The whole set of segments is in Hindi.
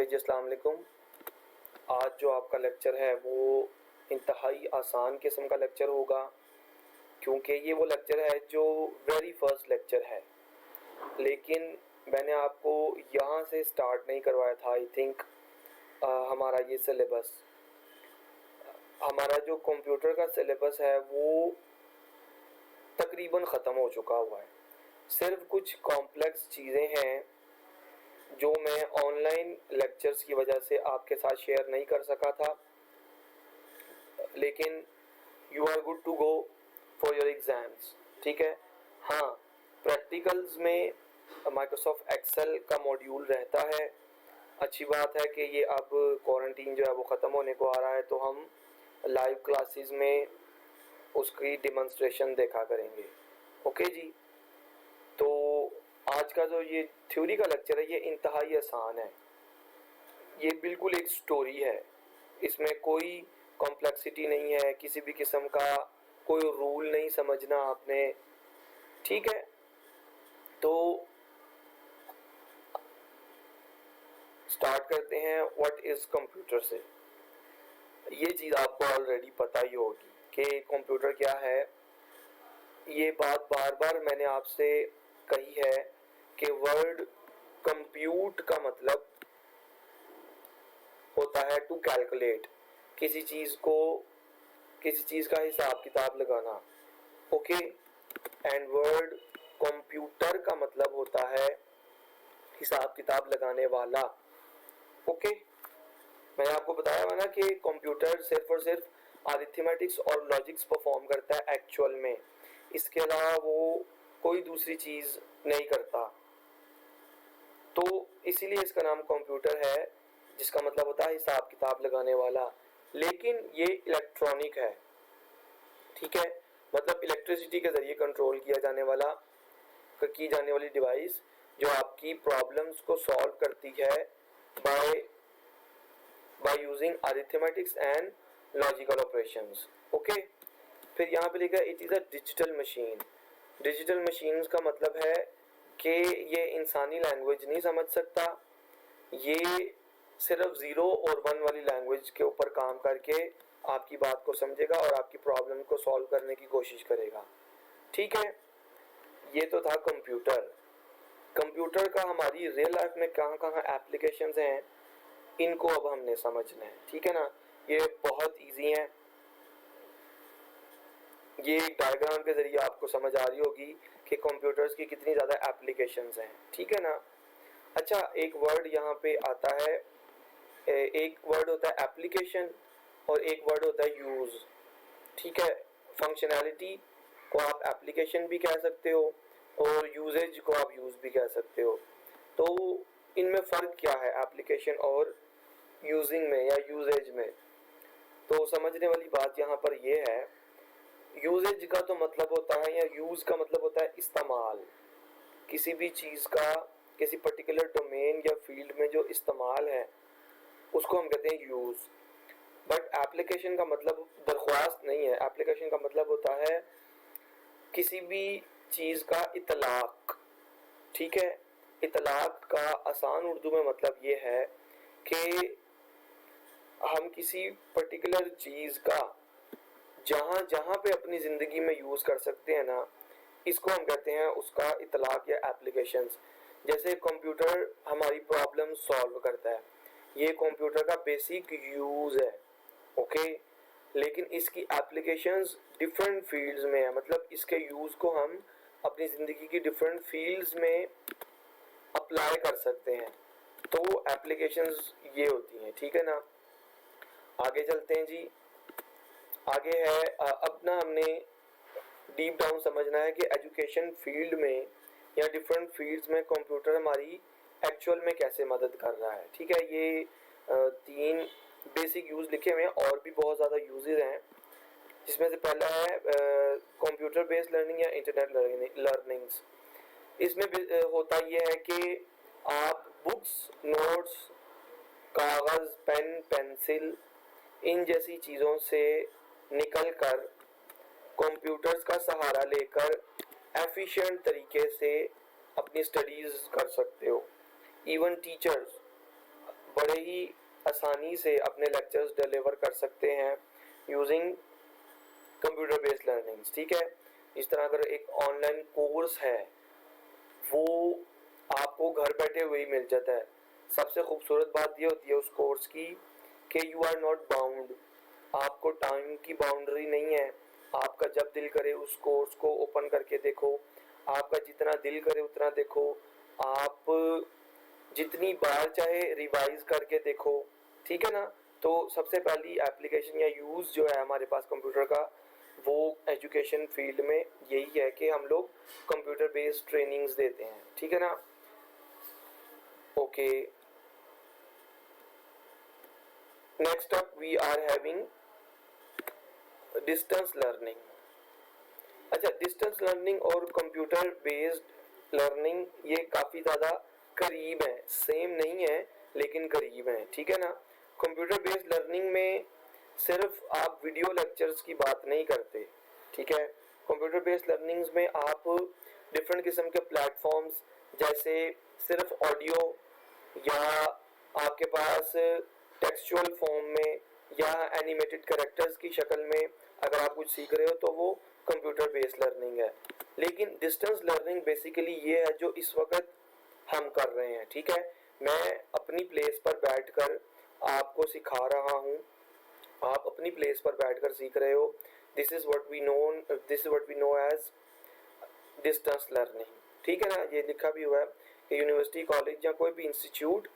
ओके जी, अस्सलाम वालेकुम। आज जो आपका लेक्चर है वो इंतहाई आसान किस्म का लेक्चर होगा, क्योंकि ये वो लेक्चर है जो वेरी फर्स्ट लेक्चर है। लेकिन मैंने आपको यहाँ से स्टार्ट नहीं करवाया था। आई थिंक हमारा ये सिलेबस, हमारा जो कंप्यूटर का सिलेबस है वो तकरीबन ख़त्म हो चुका हुआ है। सिर्फ कुछ कॉम्प्लेक्स चीज़ें हैं जो मैं ऑनलाइन लेक्चर्स की वजह से आपके साथ शेयर नहीं कर सका था, लेकिन you are good to go for your exams. ठीक है। हाँ, प्रैक्टिकल्स में माइक्रोसॉफ्ट एक्सेल का मॉड्यूल रहता है। अच्छी बात है कि ये अब क्वारंटीन जो है वो ख़त्म होने को आ रहा है, तो हम लाइव क्लासेस में उसकी डिमॉन्स्ट्रेशन देखा करेंगे। ओके जी। तो आज का जो ये थ्योरी का लेक्चर है ये इंतहाई आसान है। ये बिल्कुल एक स्टोरी है, इसमें कोई कॉम्प्लेक्सिटी नहीं है, किसी भी किस्म का कोई रूल नहीं समझना आपने। ठीक है। तो स्टार्ट करते हैं व्हाट इज़ कंप्यूटर से। ये चीज़ आपको ऑलरेडी पता ही होगी कि कंप्यूटर क्या है। ये बात बार बार मैंने आपसे कही है कि वर्ड कंप्यूट का मतलब होता है टू कैलकुलेट, किसी चीज़ का हिसाब किताब लगाना। ओके। एंड वर्ड कंप्यूटर का मतलब होता है हिसाब किताब लगाने वाला। ओके। मैंने आपको बताया हुआ ना कि कंप्यूटर सिर्फ और सिर्फ अरिथमेटिक्स और लॉजिक्स परफॉर्म करता है एक्चुअल में, इसके अलावा वो कोई दूसरी चीज़ नहीं करता। तो इसीलिए इसका नाम कंप्यूटर है, जिसका मतलब होता है हिसाब किताब लगाने वाला। लेकिन ये इलेक्ट्रॉनिक है। ठीक है। मतलब इलेक्ट्रिसिटी के ज़रिए कंट्रोल की जाने वाली डिवाइस जो आपकी प्रॉब्लम्स को सॉल्व करती है by using arithmetics and logical operations. Okay. फिर यहाँ पे लिखा है it is a digital machine. Digital machines का मतलब है कि ये इंसानी लैंग्वेज नहीं समझ सकता, ये सिर्फ 0 और 1 वाली लैंग्वेज के ऊपर काम करके आपकी बात को समझेगा और आपकी प्रॉब्लम को सॉल्व करने की कोशिश करेगा। ठीक है। ये तो था कंप्यूटर। कंप्यूटर का हमारी रियल लाइफ में कहाँ कहाँ एप्लीकेशंस हैं, इनको अब हमने समझना है। ठीक है ना। ये बहुत इजी है। ये डायग्राम के जरिए आपको समझ आ रही होगी कि कंप्यूटर्स की कितनी ज़्यादा एप्लीकेशंस हैं। ठीक है ना। अच्छा, एक वर्ड यहाँ पे आता है, एक वर्ड होता है एप्लीकेशन और एक वर्ड होता है यूज़। ठीक है। फंक्शनैलिटी को आप एप्लीकेशन भी कह सकते हो और यूजेज को आप यूज़ भी कह सकते हो। तो इनमें फ़र्क क्या है एप्लीकेशन और यूजिंग में या यूजेज में? तो समझने वाली बात यहाँ पर यह है, यूजेज का तो मतलब होता है या यूज़ का मतलब होता है इस्तेमाल। किसी भी चीज़ का किसी पर्टिकुलर डोमेन या फील्ड में जो इस्तेमाल है उसको हम कहते हैं यूज़। बट एप्लीकेशन का मतलब दरख्वास्त नहीं है। एप्लीकेशन का मतलब होता है किसी भी चीज़ का इतलाक। ठीक है। इतलाक का आसान उर्दू में मतलब ये है कि हम किसी पर्टिकुलर चीज़ का जहाँ जहाँ पे अपनी ज़िंदगी में यूज़ कर सकते हैं ना, इसको हम कहते हैं उसका इतलाक या एप्लीकेशंस। जैसे कंप्यूटर हमारी प्रॉब्लम सॉल्व करता है, ये कंप्यूटर का बेसिक यूज़ है। ओके। लेकिन इसकी एप्लीकेशंस डिफरेंट फील्ड्स में है, मतलब इसके यूज़ को हम अपनी ज़िंदगी की डिफरेंट फील्ड्स में अप्लाई कर सकते हैं। तो एप्लीकेशंस ये होती हैं। ठीक है ना। आगे चलते हैं जी। आगे है, अब ना हमने डीप डाउन समझना है कि एजुकेशन फील्ड में या डिफरेंट फील्ड्स में कंप्यूटर हमारी एक्चुअल में कैसे मदद कर रहा है। ठीक है। ये 3 बेसिक यूज़ लिखे हुए हैं, और भी बहुत ज़्यादा यूजेस हैं, जिसमें से पहला है कंप्यूटर बेस्ड लर्निंग या इंटरनेट लर्निंग्स। इसमें होता यह है कि आप बुक्स, नोट्स, कागज़, पेन, पेंसिल, इन जैसी चीज़ों से निकल कर कंप्यूटर्स का सहारा लेकर एफिशिएंट तरीके से अपनी स्टडीज़ कर सकते हो। इवन टीचर्स, बड़े ही आसानी से अपने लेक्चर्स डिलीवर कर सकते हैं यूजिंग कंप्यूटर बेस्ड लर्निंग्स। ठीक है, इस तरह अगर एक ऑनलाइन कोर्स है वो आपको घर बैठे हुए ही मिल जाता है। सबसे खूबसूरत बात ये होती है उस कोर्स की कि यू आर नॉट बाउंड, आपको टाइम की बाउंड्री नहीं है। आपका जब दिल करे उस कोर्स को ओपन करके देखो, आपका जितना दिल करे उतना देखो, आप जितनी बार चाहे रिवाइज करके देखो। ठीक है ना। तो सबसे पहली एप्लीकेशन या यूज़ जो है हमारे पास कंप्यूटर का वो एजुकेशन फील्ड में यही है कि हम लोग कंप्यूटर बेस्ड ट्रेनिंग्स देते हैं। ठीक है ना। Okay, next up we are having distance learning. अच्छा, डिस्टेंस लर्निंग और कंप्यूटर बेस्ड लर्निंग ये काफ़ी ज़्यादा करीब है, सेम नहीं है लेकिन करीब है। ठीक है ना। कंप्यूटर बेस्ड लर्निंग में सिर्फ आप वीडियो लेक्चर्स की बात नहीं करते। ठीक है, कंप्यूटर बेस्ड लर्निंग्स में आप डिफरेंट किस्म के प्लेटफॉर्म्स जैसे सिर्फ ऑडियो या आपके पास टेक्सचुअल फॉर्म में या एनिमेटेड कैरेक्टर्स की शक्ल में अगर आप कुछ सीख रहे हो तो वो कंप्यूटर बेस्ड लर्निंग है। लेकिन डिस्टेंस लर्निंग बेसिकली ये है जो इस वक्त हम कर रहे हैं। ठीक है, मैं अपनी प्लेस पर बैठकर आपको सिखा रहा हूँ, आप अपनी प्लेस पर बैठकर सीख रहे हो। This is what we know as distance learning. ठीक है ना। ये लिखा भी हुआ है कि यूनिवर्सिटी, कॉलेज या कोई भी इंस्टीट्यूट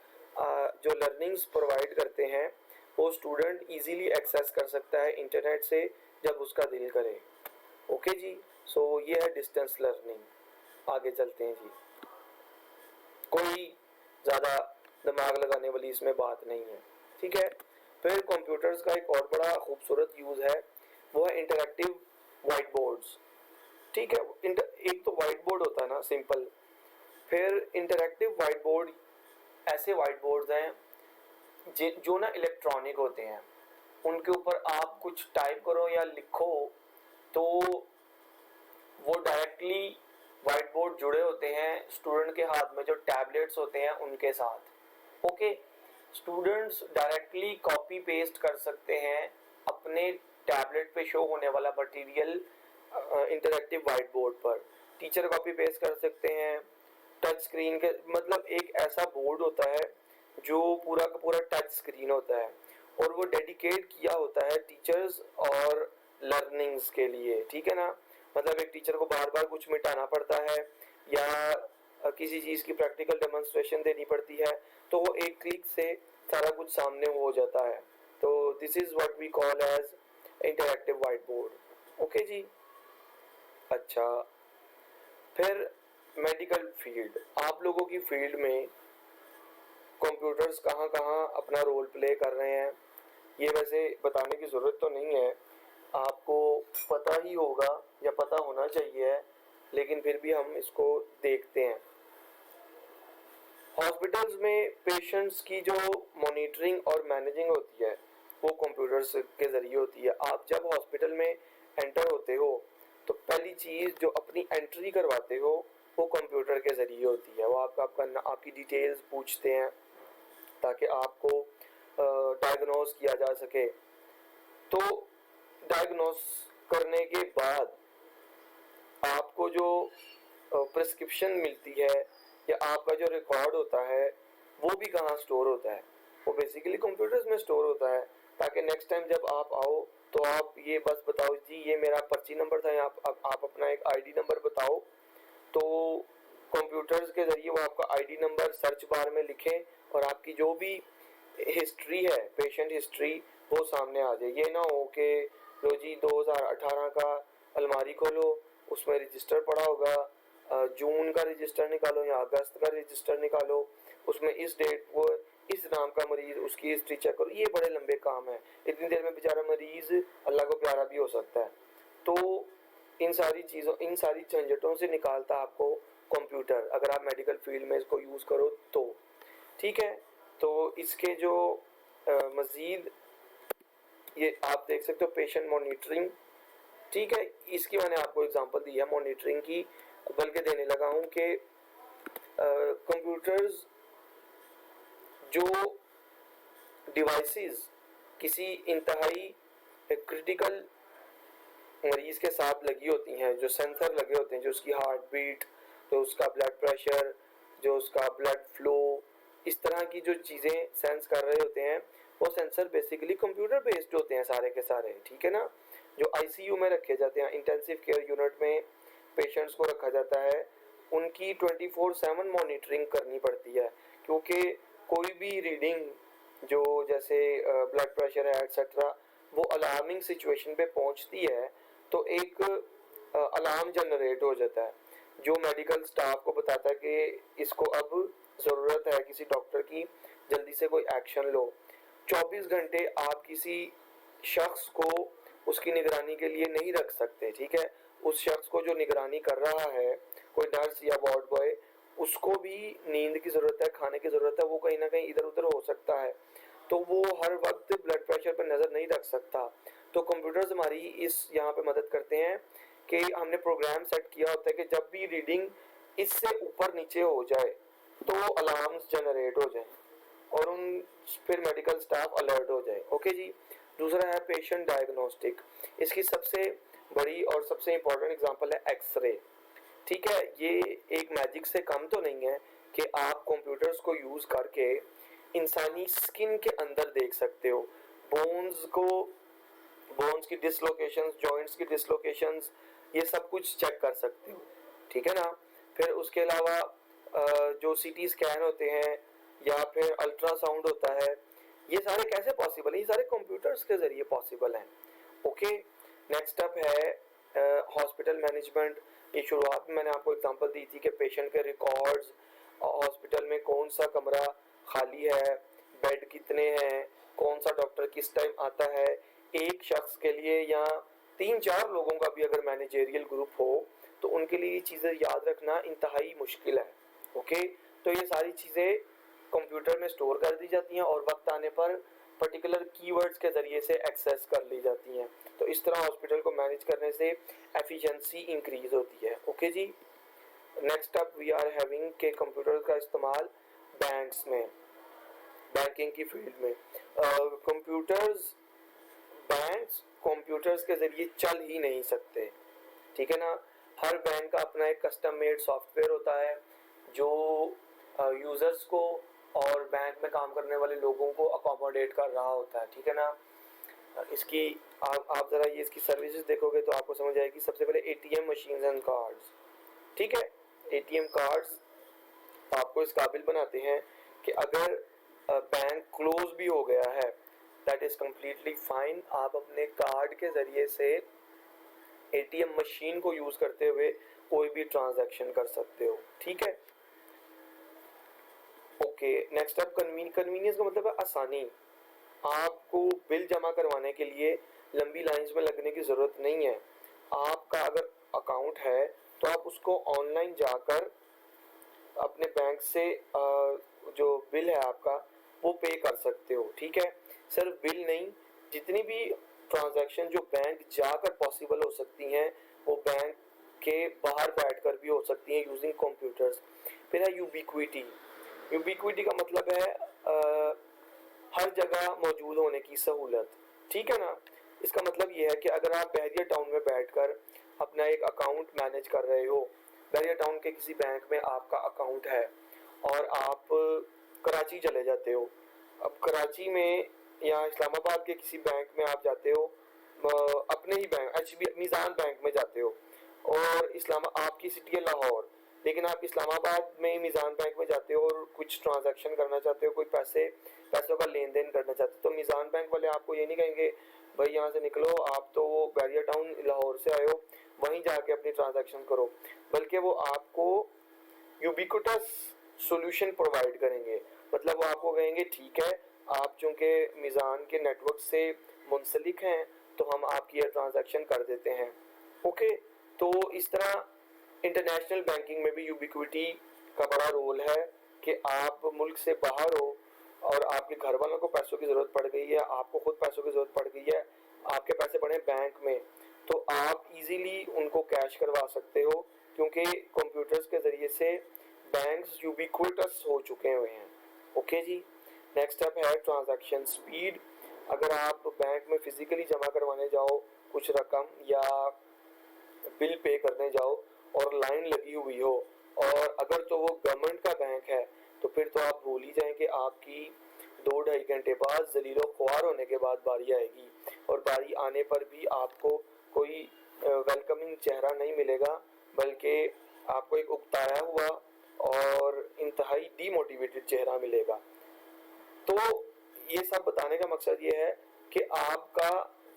जो लर्निंग्स प्रोवाइड करते हैं वो स्टूडेंट इजीली एक्सेस कर सकता है इंटरनेट से जब उसका दिल करे। ओके जी, सो ये है डिस्टेंस लर्निंग। आगे चलते हैं जी, कोई ज़्यादा दिमाग लगाने वाली इसमें बात नहीं है। ठीक है, फिर कंप्यूटर्स का एक और बड़ा खूबसूरत यूज़ है, वो है इंटरैक्टिव वाइट बोर्ड्स। ठीक है, एक तो वाइट बोर्ड होता है ना सिंपल, फिर इंटरैक्टिव वाइट बोर्ड ऐसे वाइट बोर्ड्स हैं जो ना इलेक्ट्रॉनिक होते हैं। उनके ऊपर आप कुछ टाइप करो या लिखो तो वो डायरेक्टली वाइट बोर्ड जुड़े होते हैं स्टूडेंट के हाथ में जो टैबलेट्स होते हैं उनके साथ। Okay, students directly copy paste कर सकते हैं अपने टैबलेट पे शो होने वाला मटेरियल इंटरैक्टिव वाइट बोर्ड पर। टीचर कॉपी पेस्ट कर सकते हैं टच स्क्रीन के, मतलब एक ऐसा बोर्ड होता है जो पूरा का पूरा टच स्क्रीन होता है और वो डेडिकेट किया होता है टीचर्स और लर्निंग्स के लिए। ठीक है ना। मतलब एक टीचर को बार बार कुछ मिटाना पड़ता है या किसी चीज की प्रैक्टिकल डेमोन्स्ट्रेशन देनी पड़ती है तो वो एक क्लिक से सारा कुछ सामने हो जाता है। तो this is what we call as interactive white board. Okay जी। अच्छा, फिर मेडिकल फील्ड, आप लोगों की फील्ड में कंप्यूटर्स कहाँ कहाँ अपना रोल प्ले कर रहे हैं ये वैसे बताने की ज़रूरत तो नहीं है, आपको पता ही होगा या पता होना चाहिए, लेकिन फिर भी हम इसको देखते हैं। हॉस्पिटल्स में पेशेंट्स की जो मॉनिटरिंग और मैनेजिंग होती है वो कंप्यूटर्स के ज़रिए होती है। आप जब हॉस्पिटल में एंटर होते हो तो पहली चीज़ जो अपनी एंट्री करवाते हो वो कंप्यूटर के ज़रिए होती है। वो आपकी डिटेल्स पूछते हैं ताकि आपको डायग्नोस किया जा सके। तो डायग्नोस करने के बाद आपको जो प्रिस्क्रिप्शन मिलती है या आपका जो रिकॉर्ड होता है वो भी कहाँ स्टोर होता है, वो बेसिकली कंप्यूटर्स में स्टोर होता है ताकि नेक्स्ट टाइम जब आप आओ तो आप ये बस बताओ जी ये मेरा पर्ची नंबर था, आप अपना एक आईडी नंबर बताओ तो कंप्यूटर्स के ज़रिए वो आपका आईडी नंबर सर्च बार में लिखें और आपकी जो भी हिस्ट्री है, पेशेंट हिस्ट्री, वो सामने आ जाए। ये ना हो कि लो जी 2018 का अलमारी खोलो उसमें रजिस्टर पड़ा होगा, जून का रजिस्टर निकालो या अगस्त का रजिस्टर निकालो, उसमें इस डेट वो इस नाम का मरीज उसकी हिस्ट्री चेक करो। ये बड़े लंबे काम है, इतनी देर में बेचारा मरीज अल्लाह को प्यारा भी हो सकता है। तो इन सारी झंझटों से निकालता आपको कंप्यूटर, अगर आप मेडिकल फील्ड में इसको यूज़ करो तो। ठीक है, तो इसके जो मज़ीद ये आप देख सकते हो पेशेंट मॉनिटरिंग। ठीक है, इसकी मैंने आपको एग्जांपल दी है मॉनिटरिंग की, बल्कि देने लगा हूँ कि कंप्यूटर्स जो डिवाइसेस किसी इंतहाई क्रिटिकल मरीज के साथ लगी होती हैं, जो सेंसर लगे होते हैं, जो उसकी हार्ट बीट, जो उसका ब्लड प्रेशर, जो उसका ब्लड फ्लो, इस तरह की जो चीज़ें सेंस कर रहे होते हैं, वो सेंसर बेसिकली कंप्यूटर बेस्ड होते हैं सारे के सारे, ठीक है ना। जो आईसीयू में रखे जाते हैं, इंटेंसिव केयर यूनिट में पेशेंट्स को रखा जाता है, उनकी 24/7 मॉनिटरिंग करनी पड़ती है, क्योंकि कोई भी रीडिंग जो जैसे ब्लड प्रेशर है एक्सेट्रा, वो अलार्मिंग सिचुएशन पे पहुंचती है तो एक अलार्म जनरेट हो जाता है, जो मेडिकल स्टाफ को बताता है कि इसको अब ज़रूरत है किसी डॉक्टर की, जल्दी से कोई एक्शन लो। 24 घंटे आप किसी शख्स को उसकी निगरानी के लिए नहीं रख सकते, ठीक है। उस शख्स को जो निगरानी कर रहा है, कोई नर्स या वार्ड बॉय, उसको भी नींद की ज़रूरत है, खाने की ज़रूरत है, वो कहीं ना कहीं इधर उधर हो सकता है, तो वो हर वक्त ब्लड प्रेशर पर नज़र नहीं रख सकता। तो कंप्यूटर्स हमारी इस यहाँ पे मदद करते हैं कि हमने प्रोग्राम सेट किया होता है कि जब भी रीडिंग इससे ऊपर नीचे हो जाए तो अलार्म्स जनरेट हो जाए और उन फिर मेडिकल स्टाफ अलर्ट हो जाए। ओके जी। दूसरा है पेशेंट डायग्नोस्टिक। इसकी सबसे बड़ी और सबसे इंपॉर्टेंट एग्जांपल है एक्सरे, ठीक है। ये एक मैजिक से कम तो नहीं है कि आप कंप्यूटर्स को यूज करके इंसानी स्किन के अंदर देख सकते हो, बोन्स को, बोन्स की डिसलोकेशंस, जॉइंट्स की डिसलोकेशंस, ये सब कुछ चेक कर सकते हो, ठीक है ना। फिर उसके अलावा जो सीटी स्कैन होते हैं या फिर अल्ट्रासाउंड होता है, ये सारे कैसे पॉसिबल है? ये सारे कंप्यूटर्स के जरिए पॉसिबल हैं। ओके। नेक्स्ट अप है हॉस्पिटल मैनेजमेंट। ये शुरुआत में मैंने आपको एग्जांपल दी थी कि पेशेंट के रिकॉर्ड्स, हॉस्पिटल में कौन सा कमरा खाली है, बेड कितने हैं, कौन सा डॉक्टर किस टाइम आता है, एक शख्स के लिए या 3-4 लोगों का भी अगर मैनेजेरियल ग्रुप हो तो उनके लिए ये चीज़ें याद रखना इंतहाई मुश्किल है। ओके। तो ये सारी चीज़ें कंप्यूटर में स्टोर कर दी जाती हैं और वक्त आने पर पर्टिकुलर कीवर्ड्स के जरिए से एक्सेस कर ली जाती हैं। तो इस तरह हॉस्पिटल को मैनेज करने से एफिशिएंसी इंक्रीज होती है। ओके जी। Next up we are having के कंप्यूटर का इस्तेमाल बैंक्स में, बैंकिंग की फील्ड में। कंप्यूटर्स, बैंक्स कंप्यूटर्स के जरिए चल ही नहीं सकते, ठीक है ना। हर बैंक का अपना एक कस्टम मेड सॉफ्टवेयर होता है जो यूजर्स को और बैंक में काम करने वाले लोगों को अकोमोडेट कर रहा होता है, ठीक है ना। इसकी आप जरा ये इसकी सर्विसेज देखोगे तो आपको समझ आएगी। सबसे पहले एटीएम मशीन्स एंड कार्ड्स, ठीक है। एटीएम कार्ड्स आपको इस काबिल बनाते हैं कि अगर बैंक क्लोज भी हो गया है, दैट इज कम्प्लीटली फाइन, आप अपने कार्ड के जरिए से एटीएम मशीन को यूज करते हुए कोई भी ट्रांजैक्शन कर सकते हो, ठीक है। ओके। नेक्स्ट अप कन्वीनियंस का मतलब है आसानी। आपको बिल जमा करवाने के लिए लंबी लाइंस में लगने की जरूरत नहीं है। आपका अगर अकाउंट है तो आप उसको ऑनलाइन जाकर अपने बैंक से जो बिल है आपका वो पे कर सकते हो, ठीक है। सिर्फ बिल नहीं, जितनी भी ट्रांजैक्शन जो बैंक जाकर पॉसिबल हो सकती हैं वो बैंक के बाहर बैठकर भी हो सकती हैं यूजिंग कंप्यूटर्स। फिर है यूबिक्विटी। यूबिक्विटी का मतलब है हर जगह मौजूद होने की सहूलत, ठीक है ना। इसका मतलब ये है कि अगर आप बहरिया टाउन में बैठकर अपना एक अकाउंट मैनेज कर रहे हो, बहरिया टाउन के किसी बैंक में आपका अकाउंट है और आप कराची चले जाते हो, अब कराची में या इस्लामाबाद के किसी बैंक में आप जाते हो, अपने ही बैंक मीज़ान बैंक में जाते हो, और आपकी सिटी है लाहौर, लेकिन आप इस्लामाबाद में मीज़ान बैंक में जाते हो और कुछ ट्रांजैक्शन करना चाहते हो, कोई पैसों का लेन देन करना चाहते हो, तो मीज़ान बैंक वाले आपको ये नहीं कहेंगे भाई यहाँ से निकलो, आप तो वो बैरिया टाउन लाहौर से आए हो, वहीं जाके अपनी ट्रांजैक्शन करो, बल्कि वो आपको यूबिक्विटस सॉल्यूशन प्रोवाइड करेंगे। मतलब वो आपको कहेंगे ठीक है, आप चूंकि मीज़ान के नेटवर्क से मुंसलिक हैं तो हम आपकी ये ट्रांजैक्शन कर देते हैं। ओके। तो इस तरह इंटरनेशनल बैंकिंग में भी यूबिक्विटी का बड़ा रोल है कि आप मुल्क से बाहर हो और आपके घर वालों को पैसों की ज़रूरत पड़ गई है, आपको खुद पैसों की ज़रूरत पड़ गई है, आपके पैसे पड़े बैंक में, तो आप इजीली उनको कैश करवा सकते हो क्योंकि कंप्यूटर्स के ज़रिए से बैंक्स यूबिक्विटस हो चुके हुए हैं। ओके जी। नेक्स्ट स्टेप है ट्रांजैक्शन स्पीड। अगर आप बैंक में फिजिकली जमा करवाने जाओ कुछ रकम या बिल पे करने जाओ और लाइन लगी हुई हो, और अगर तो वो गवर्नमेंट का बैंक है तो फिर तो आप भूल ही जाएं कि आपकी 2-2.5 घंटे बाद जलीलो ख्वार होने के बाद बारी आएगी, और बारी आने पर भी आपको कोई वेलकमिंग चेहरा नहीं मिलेगा, बल्कि आपको एक उकताया हुआ और इंतहाई डीमोटिवेटेड चेहरा मिलेगा। तो ये सब बताने का मकसद ये है कि आपका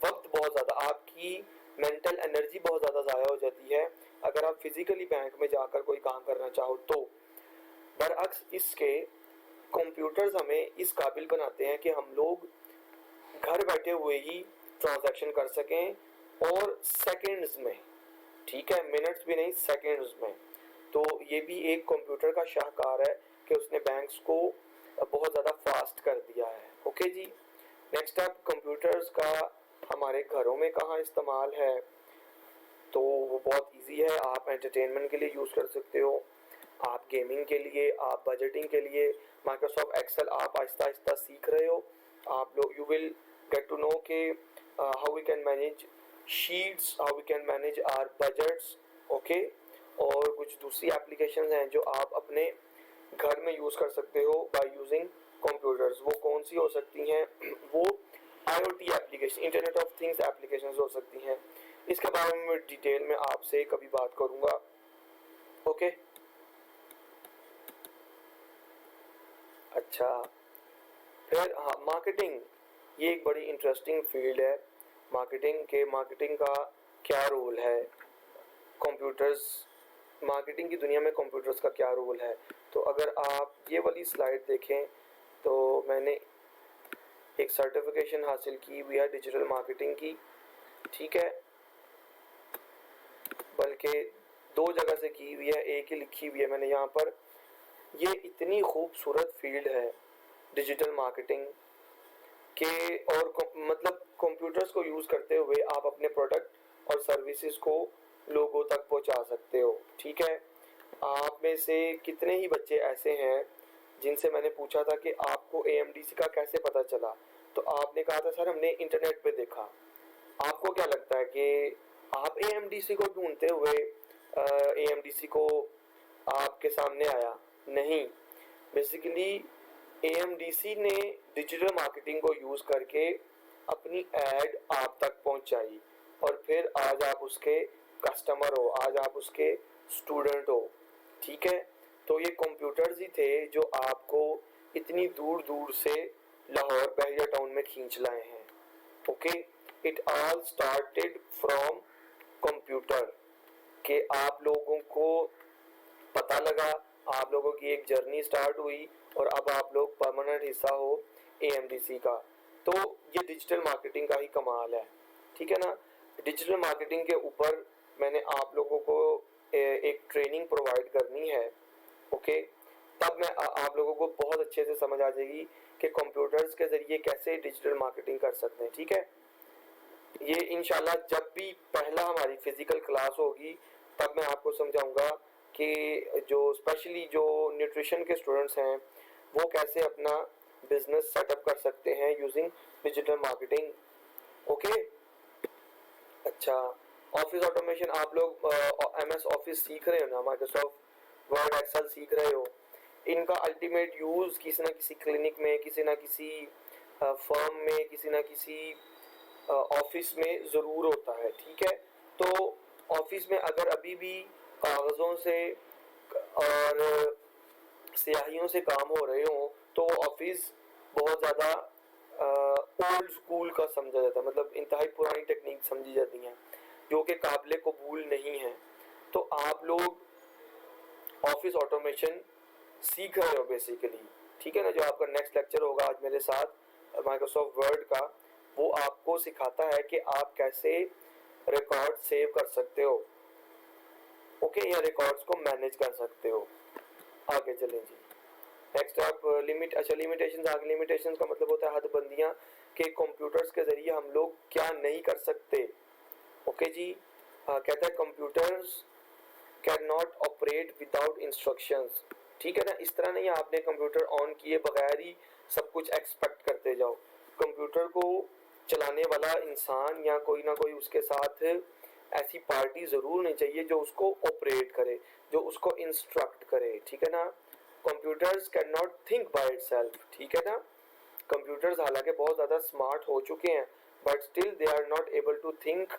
वक्त बहुत ज़्यादा, आपकी मेंटल एनर्जी बहुत ज़्यादा ज़ाया हो जाती है अगर आप फिजिकली बैंक में जाकर कोई काम करना चाहो तो। बरअक्स इसके कंप्यूटर्स हमें इस काबिल बनाते हैं कि हम लोग घर बैठे हुए ही ट्रांजैक्शन कर सकें, और सेकंड्स में, ठीक है, मिनट्स भी नहीं, सेकंड्स में। तो ये भी एक कंप्यूटर का शाहकार है कि उसने बैंक्स को बहुत ज़्यादा फास्ट कर दिया है। ओके जी। नेक्स्ट आप कंप्यूटर्स का हमारे घरों में कहाँ इस्तेमाल है, तो वो बहुत इजी है। आप एंटरटेनमेंट के लिए यूज़ कर सकते हो, आप गेमिंग के लिए, आप बजटिंग के लिए। माइक्रोसॉफ्ट एक्सेल आप आहिस्ता आहिस्ता सीख रहे हो, आप लोग you will get to know के how we can manage sheets, how we can manage our budgets. Okay. और कुछ दूसरी एप्लीकेशंस हैं जो आप अपने घर में यूज़ कर सकते हो बाय यूजिंग कंप्यूटर्स। वो कौन सी हो सकती हैं? वो IoT application, internet of things applications हो सकती हैं। इसके बारे में डिटेल में आपसे कभी बात करूंगा। ओके। अच्छा, फिर हाँ, मार्केटिंग, ये एक बड़ी इंटरेस्टिंग फील्ड है। मार्केटिंग का क्या रोल है, कंप्यूटर्स, मार्केटिंग की दुनिया में कंप्यूटर्स का क्या रोल है। तो अगर आप ये वाली स्लाइड देखें तो मैंने एक सर्टिफिकेशन हासिल की हुई है डिजिटल मार्केटिंग की, ठीक है, बल्कि 2 जगह से की हुई है, एक ही लिखी हुई है मैंने यहाँ पर। ये इतनी खूबसूरत फील्ड है डिजिटल मार्केटिंग के, और मतलब कंप्यूटर्स को यूज़ करते हुए आप अपने प्रोडक्ट और सर्विसेज को लोगों तक पहुंचा सकते हो, ठीक है। आप में से कितने ही बच्चे ऐसे हैं जिनसे मैंने पूछा था कि आपको AMDC का कैसे पता चला, तो आपने कहा था सर हमने इंटरनेट पे देखा। आपको क्या लगता है कि आप AMDC को ढूंढते हुए AMDC को आपके सामने आया? नहीं, बेसिकली AMDC ने डिजिटल मार्केटिंग को यूज़ करके अपनी एड आप तक पहुंचाई, और फिर आज आप उसके कस्टमर हो, आज आप उसके स्टूडेंट हो, ठीक है। तो ये कंप्यूटर्स ही थे जो आपको इतनी दूर दूर से लाहौर बहरिया टाउन में खींच लाए हैं। Okay, it all started from computer, के आप लोगों को पता लगा, आप लोगों की एक जर्नी स्टार्ट हुई, और अब आप लोग परमानेंट हिस्सा हो AMDC का। तो ये डिजिटल मार्केटिंग का ही कमाल है, ठीक है ना। डिजिटल मार्केटिंग के ऊपर मैंने आप लोगों को एक ट्रेनिंग प्रोवाइड करनी है, ओके। तब मैं आप लोगों को बहुत अच्छे से समझ आ जाएगी कि कंप्यूटर्स के ज़रिए कैसे डिजिटल मार्केटिंग कर सकते हैं, ठीक है। ये इंशाल्लाह जब भी पहला हमारी फिजिकल क्लास होगी तब मैं आपको समझाऊंगा कि जो स्पेशली जो न्यूट्रिशन के स्टूडेंट्स हैं वो कैसे अपना बिजनेस सेटअप कर सकते हैं यूजिंग डिजिटल मार्केटिंग। ओके। अच्छा, ऑफिस ऑटोमेशन, आप लोग MS ऑफिस सीख रहे हो ना, माइक्रोसॉफ्ट वर्ड एक्सेल सीख रहे हो। इनका अल्टीमेट यूज़ किसी ना किसी क्लिनिक में, किसी ना किसी फर्म में, किसी ना किसी ऑफिस में ज़रूर होता है, ठीक है। तो ऑफिस में अगर अभी भी कागज़ों से और स्याहियों से काम हो रहे हो तो ऑफिस बहुत ज़्यादा ओल्ड स्कूल का समझा जाता है, मतलब इंतहाई पुरानी टेक्निक समझी जाती हैं जो कि काबिल कबूल नहीं है। तो आप लोग ऑफिस ऑटोमेशन सीख रहे हो बेसिकली, ठीक है ना। जो आपका नेक्स्ट लेक्चर होगा आज मेरे साथ माइक्रोसॉफ्ट वर्ड का, वो आपको सिखाता है कि आप कैसे रिकॉर्ड सेव कर सकते हो, ओके, या रिकॉर्ड्स को मैनेज कर सकते हो। आगे चलें जी। नेक्स्ट आप लिमिट, अच्छा लिमिटेशंस, आगे लिमिटेशंस का मतलब होता है हदबंदियां कि कंप्यूटर्स के जरिए हम लोग क्या नहीं कर सकते। ओके जी। कहता है computers can not operate without instructions, ठीक है ना। इस तरह नहीं आपने कंप्यूटर ऑन किए बगैर ही सब कुछ एक्सपेक्ट करते जाओ। कंप्यूटर को चलाने वाला इंसान या कोई ना कोई उसके साथ ऐसी पार्टी जरूर होनी चाहिए जो उसको ऑपरेट करे, जो उसको इंस्ट्रक्ट करे, ठीक है ना। Computers can not think by itself, ठीक है ना। कंप्यूटर्स हालांकि बहुत ज्यादा स्मार्ट हो चुके हैं, but still they are not able to think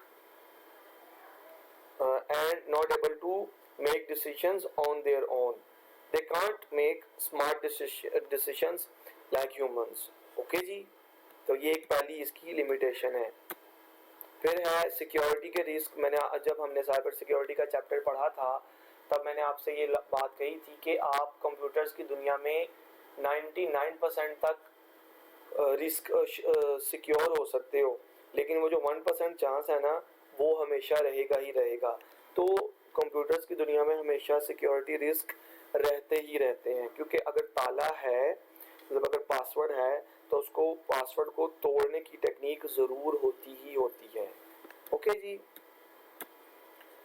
and not able to make decisions on their own. They can't make smart decisions like humans. Okay जी, तो ये एक पहली इसकी लिमिटेशन है। फिर है सिक्योरिटी के रिस्क। जब हमने साइबर सिक्योरिटी का चैप्टर पढ़ा था तब मैंने आपसे ये बात कही थी कि आप कंप्यूटर्स की दुनिया में 99% तक रिस्क सिक्योर हो सकते हो, लेकिन वो जो 1% चांस है ना वो हमेशा रहेगा ही रहेगा। तो कंप्यूटर्स की दुनिया में हमेशा सिक्योरिटी रिस्क रहते ही रहते हैं, क्योंकि अगर ताला है, मतलब अगर पासवर्ड है तो उसको पासवर्ड को तोड़ने की टेक्निक जरूर होती ही होती है। ओके जी।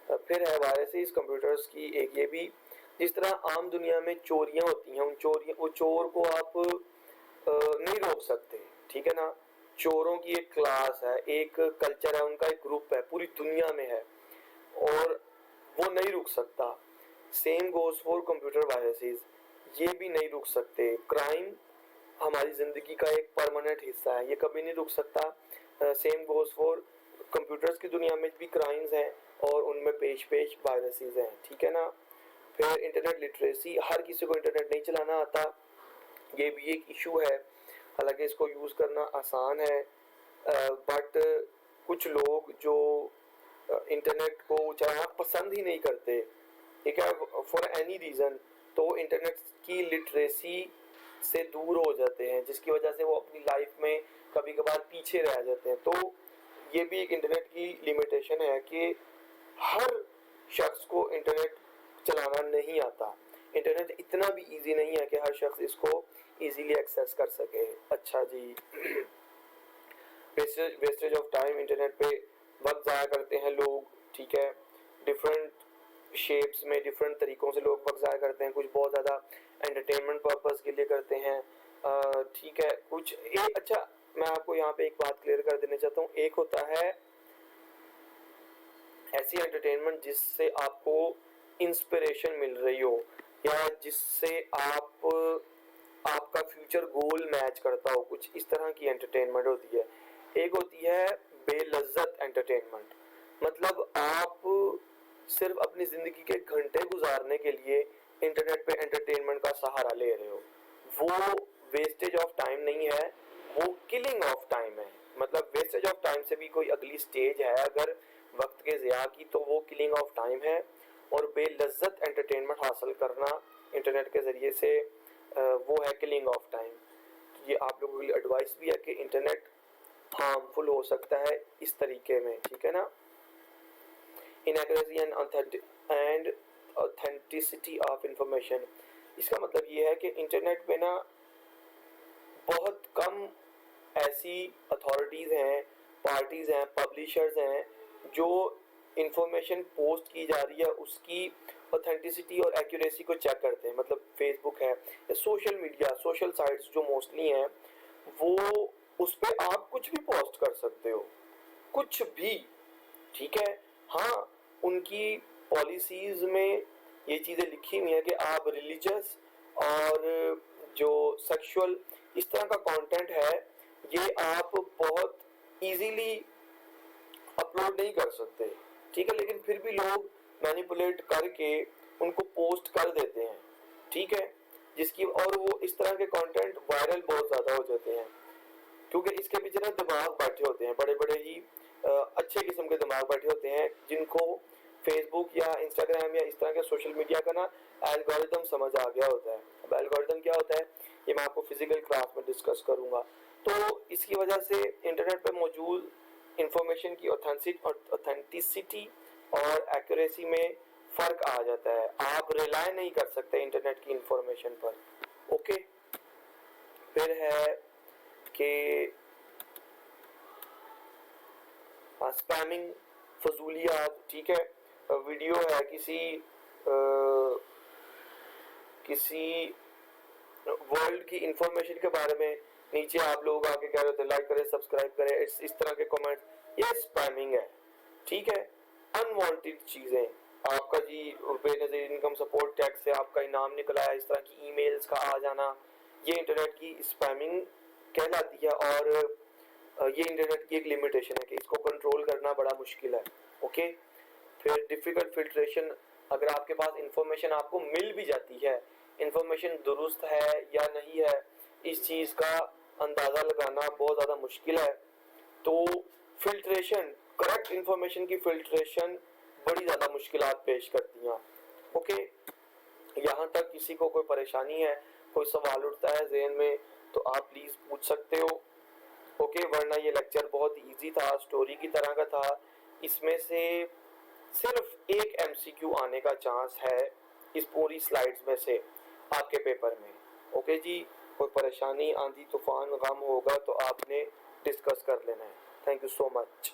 फिर है वायरसेस कंप्यूटर्स की एक ये भी, जिस तरह आम दुनिया में चोरियां होती हैं, वो चोर को आप नहीं रोक सकते, ठीक है ना। चोरों की एक क्लास है, एक कल्चर है, उनका एक ग्रुप है, पूरी दुनिया में है और वो नहीं रुक सकता। Same goes for computer viruses, ये भी नहीं रुक सकते। क्राइम हमारी जिंदगी का एक परमानेंट हिस्सा है, ये कभी नहीं रुक सकता। सेम गोज फॉर कंप्यूटर्स की दुनिया में भी क्राइम्स हैं और उनमें पेश पेश वायरसेस हैं, ठीक है ना। फिर इंटरनेट लिटरेसी, हर किसी को इंटरनेट नहीं चलाना आता, ये भी एक इशू है। हालांकि इसको यूज करना आसान है, बट कुछ लोग जो इंटरनेट को चलाना पसंद ही नहीं करते, ठीक है, फॉर एनी रीजन, तो इंटरनेट की लिटरेसी से दूर हो जाते हैं, जिसकी वजह से वो अपनी लाइफ में कभी कभार पीछे रह जाते हैं। तो ये भी एक इंटरनेट की लिमिटेशन है कि हर शख्स को इंटरनेट चलाना नहीं आता। इंटरनेट इतना भी इजी नहीं है कि हर शख्स इसको इजीली एक्सेस कर सके। अच्छा जी। वेस्टेज ऑफ टाइम, इंटरनेट पे वक्त ज़ाया करते हैं लोग, ठीक है, डिफरेंट शेप्स में डिफरेंट तरीकों से लोग वक्त ज़ाया करते हैं। कुछ बहुत ज़्यादा एंटरटेनमेंट पर्पस के लिए करते हैं, ठीक है। कुछ एक, अच्छा मैं आपको यहाँ पे एक बात क्लियर कर देना चाहता हूँ। एक होता है ऐसी एंटरटेनमेंट जिससे आपको इंस्पिरेशन मिल रही हो या जिससे आपका फ्यूचर गोल मैच करता हो, कुछ इस तरह की एंटरटेनमेंट होती है। एक होती है बेलज्जत एंटरटेनमेंट, मतलब आप सिर्फ अपनी जिंदगी के घंटे गुजारने के लिए इंटरनेट पे एंटरटेनमेंट का सहारा ले रहे हो। वो वेस्टेज ऑफ टाइम नहीं है, वो किलिंग ऑफ टाइम है। मतलब वेस्टेज ऑफ टाइम से भी कोई अगली स्टेज है अगर वक्त के ज़िया की, तो वो किलिंग ऑफ टाइम है। और बेलज्जत एंटरटेनमेंट हासिल करना इंटरनेट के ज़रिए से वो है किलिंग ऑफ टाइम। ये आप लोगों के लिए एडवाइस भी है कि इंटरनेट हार्मफुल हो सकता है इस तरीके में, ठीक है ना। Inaccuracy and authenticity of information, इसका मतलब ये है कि इंटरनेट पे ना बहुत कम ऐसी अथॉरिटीज हैं, पार्टीज हैं, पब्लिशर्स हैं जो इंफॉर्मेशन पोस्ट की जा रही है उसकी ऑथेंटिसिटी और एक्यूरेसी को चेक करते हैं। मतलब फेसबुक है या सोशल मीडिया, सोशल साइट्स जो मोस्टली हैं, वो उस पर आप कुछ भी पोस्ट कर सकते हो, कुछ भी, ठीक है। हाँ, उनकी पॉलिसीज में ये चीज़ें लिखी हुई हैं कि आप रिलीजियस और जो सेक्सुअल इस तरह का कंटेंट है ये आप बहुत इजीली अपलोड नहीं कर सकते, ठीक है, लेकिन फिर भी लोग मैनिपुलेट करके उनको पोस्ट कर देते हैं, ठीक है, जिसकी और वो इस तरह के कंटेंट वायरल बहुत ज़्यादा हो जाते हैं, क्योंकि इसके पीछे ना दिमाग बैठे होते हैं, बड़े बड़े ही अच्छे किस्म के दिमाग बैठे होते हैं जिनको फेसबुक या इंस्टाग्राम या इस तरह के सोशल मीडिया का ना एल्गोरिदम समझ आ गया होता है। अब एल्गोरिदम क्या होता है ये मैं आपको फिजिकल क्लास में डिस्कस करूंगा। तो इसकी वजह से इंटरनेट पर मौजूद इंफॉर्मेशन की ऑथेंटिसिटी और एक्यूरेसी में फर्क आ जाता है। आप रिलाय नहीं कर सकते इंटरनेट की इंफॉर्मेशन पर। ओके, फिर है कि स्पैमिंग, फजूलियात, ठीक है, वीडियो है किसी वर्ल्ड की इंफॉर्मेशन के बारे में नीचे आप लोग आके कह रहे होते लाइक करें, सब्सक्राइब करें, इस तरह के कमेंट, ये स्पैमिंग है, ठीक है। अनवांटेड चीजें, आपका जी बेनज़ीर इनकम सपोर्ट टैक्स से आपका इनाम निकला है, इस तरह की ईमेल्स का आ जाना, ये इंटरनेट की स्पैमिंग कहलाती है। और ये इंटरनेट की एक लिमिटेशन है कि इसको कंट्रोल करना बड़ा मुश्किल है, ओके। फिर डिफिकल्ट फिल्ट्रेशन, अगर आपके पास इंफॉर्मेशन आपको मिल भी जाती है, इंफॉर्मेशन दुरुस्त है या नहीं है, इस चीज का अंदाजा लगाना बहुत ज्यादा मुश्किल है। तो फिल्ट्रेशन, करेक्ट इंफॉर्मेशन की फिल्ट्रेशन बड़ी ज्यादा मुश्किलात पेश करती हैं, ओके। यहाँ तक किसी को कोई परेशानी है, कोई सवाल उठता है ज़हन में, तो आप प्लीज पूछ सकते हो, ओके। वरना ये लेक्चर बहुत इजी था, स्टोरी की तरह का था, इसमें से सिर्फ एक एमसीक्यू आने का चांस है इस पूरी स्लाइड्स में से आपके पेपर में, ओके जी। कोई परेशानी, आंधी तूफान, गम होगा तो आपने डिस्कस कर लेना है। Thank you so much.